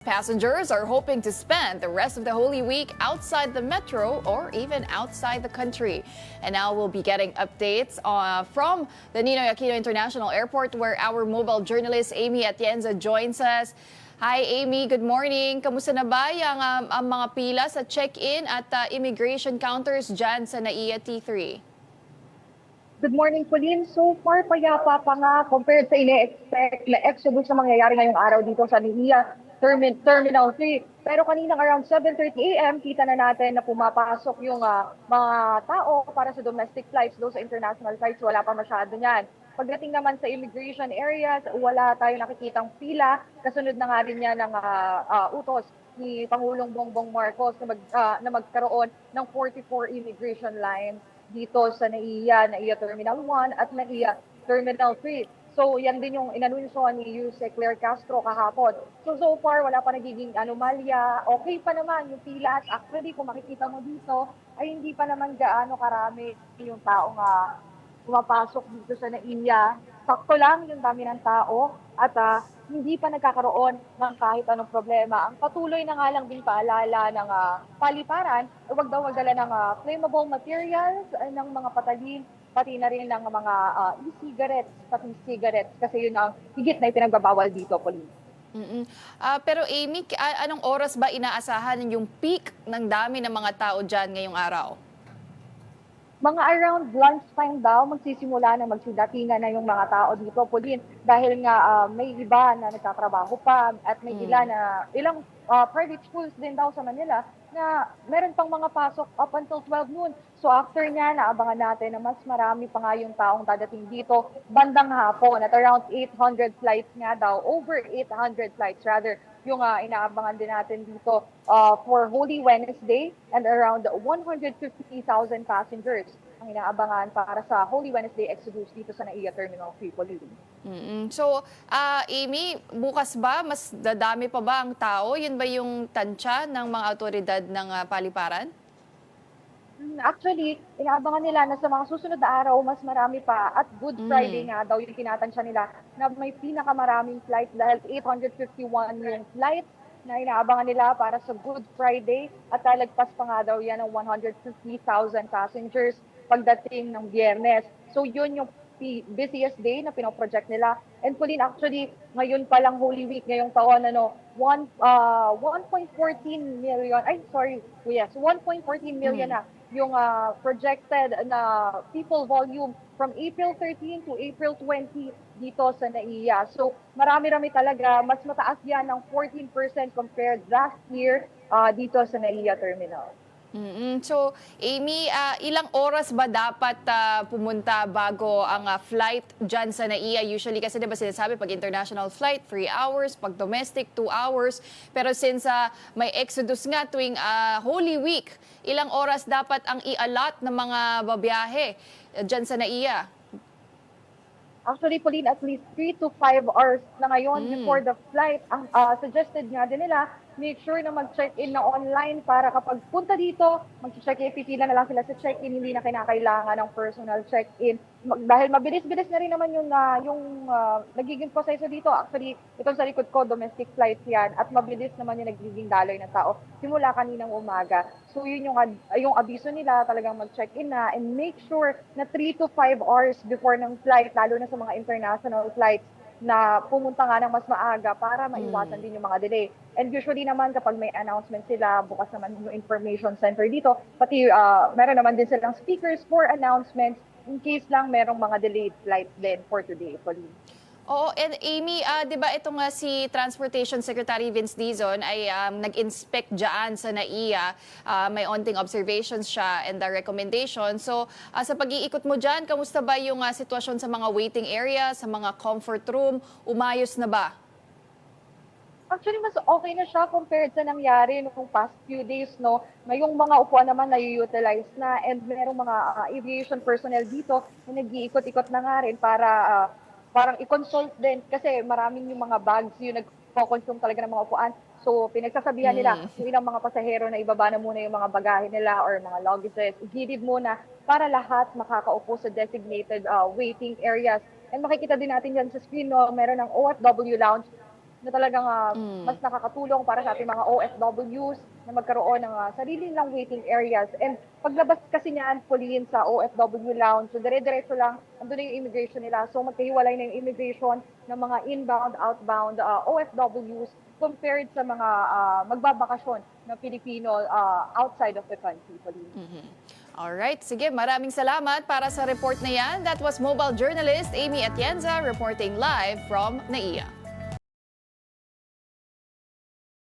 Passengers are hoping to spend the rest of the Holy Week outside the metro or even outside the country. And now we'll be getting updates from the Ninoy Aquino International Airport, where our mobile journalist Amy Atienza joins us. Hi Amy, good morning. Kamusta na ba ang mga pila sa check-in at immigration counters dyan sa NAIA T3? Good morning, Pauline. So far, payapa pa nga compared sa ine-expect na exodus na mangyayari ngayong araw dito sa NAIA Terminal 3. Pero kanina around 7:30 a.m., kita na natin na pumapasok yung mga tao para sa domestic flights. Doon sa international flights, wala pa masyado niyan. Pagdating naman sa immigration areas, wala tayo nakikitang pila. Kasunod na nga rin yan ng utos ni Pangulong Bongbong Marcos na magkaroon ng 44 immigration lines dito sa NAIA Terminal 1 at NAIA Terminal 3. So yan din yung inanunsyo ni Yuse Claire Castro kahapon. So far wala pa nagiging anomalya. Okay pa naman yung pila. Actually kung makikita mo dito ay hindi pa naman gaano karami yung taong pumapasok dito sa NAIA. Sakto lang yung dami ng tao at hindi pa nagkakaroon ng kahit anong problema. Ang patuloy na nga lang din paalala ng paliparan, huwag daw magdala ng flammable materials, ng mga patalin, pati na rin ng mga e-cigarettes, pati cigarettes, kasi yun ang higit na ipinagbabawal dito, Pauline. Pero Amy, anong oras ba inaasahan yung peak ng dami ng mga tao dyan ngayong araw? Mga around lunchtime daw, magsisimula na magsidatingan na yung mga tao dito, Pauline. Dahil nga may iba na nagtatrabaho pa at may ilang private schools din daw sa Manila na meron pang mga pasok up until 12 noon. So after niya, naabangan natin na mas marami pa nga yung taong dadating dito bandang hapon at around 800 flights nga daw, over 800 flights rather, yung inaabangan din natin dito for Holy Wednesday and around 150,000 passengers ang inaabangan para sa Holy Wednesday exodus dito sa NAIA Terminal 3, Pauline. So, Amy, bukas ba mas dadami pa ba ang tao? Yun ba yung tansya ng mga autoridad ng paliparan? Actually, inaabangan nila na sa mga susunod na araw, mas marami pa. At Good Friday nga daw yung tinatansya nila na may pinakamaraming flight dahil 851 yung flight na inaabangan nila para sa Good Friday at talagpas pa nga daw yan ng 150,000 passengers pagdating ng Biyernes. So yun yung busiest day na pinoproject nila. And Pauline, actually, ngayon pa lang Holy Week, ngayong taon, 1.14 million, 1.14 million na yung projected na people volume from April 13 to April 20 dito sa NAIA. So marami-rami talaga, mas mataas yan ng 14% compared last year dito sa NAIA Terminal. So, Amy, ilang oras ba dapat pumunta bago ang flight dyan sa NAIA? Usually kasi diba sinasabi pag international flight, 3 hours, pag domestic, 2 hours. Pero since may exodus nga tuwing Holy Week, ilang oras dapat ang i-allot ng mga babiyahe dyan sa NAIA? Actually, Pauline, at least 3 to 5 hours na ngayon before the flight. Ang suggested nga din nila, make sure na mag-check-in na online para kapag punta dito, mag-check-in, pipila na lang sila sa check-in, hindi na kinakailangan ng personal check-in. Dahil mabilis-bilis na rin naman yung nagiging proseso dito. Actually, itong sa likod ko, domestic flights yan, at mabilis naman yung nagiging daloy ng tao simula kaninang umaga. So yun yung abiso nila, talagang mag-check-in na and make sure na 3 to 5 hours before ng flight, lalo na sa mga international flights, na pumunta nga ng mas maaga para maiwasan din yung mga delay. And usually naman kapag may announcement sila, bukas naman yung information center dito, pati meron naman din silang speakers for announcements in case lang merong mga delayed flights din for today, Pauline. Oo, and Amy, di ba itong si Transportation Secretary Vince Dizon ay nag-inspect dyan sa NAIA, may onting observations siya and the recommendation. So sa pag-iikot mo dyan, kamusta ba yung sitwasyon sa mga waiting area, sa mga comfort room, umayos na ba? Actually, mas okay na siya compared sa nangyari nung past few days, no? Ngayong mga upuan naman na-utilize na and merong mga aviation personnel dito na nag-iikot-ikot na nga rin para parang i-consult din kasi maraming yung mga bags yung nag-consume talaga ng mga upuan. So pinagsasabihan nila yung ilang mga pasahero na ibaba na muna yung mga bagahe nila or mga luggages, igilid muna para lahat makakaupo sa designated waiting areas. And makikita din natin yan sa screen, no, meron ng OFW lounge na talagang mas nakakatulong para sa ating mga OFWs na magkaroon ng sarili nilang waiting areas. And paglabas kasi niyan, Pauline, sa OFW lounge, so dire-diretso lang, andun na yung immigration nila. So magkahiwalay na yung immigration ng mga inbound, outbound OFWs compared sa mga magbabakasyon na Pilipino outside of the country, Pauline. Alright, sige, maraming salamat para sa report na yan. That was mobile journalist Amy Atienza reporting live from NAIA.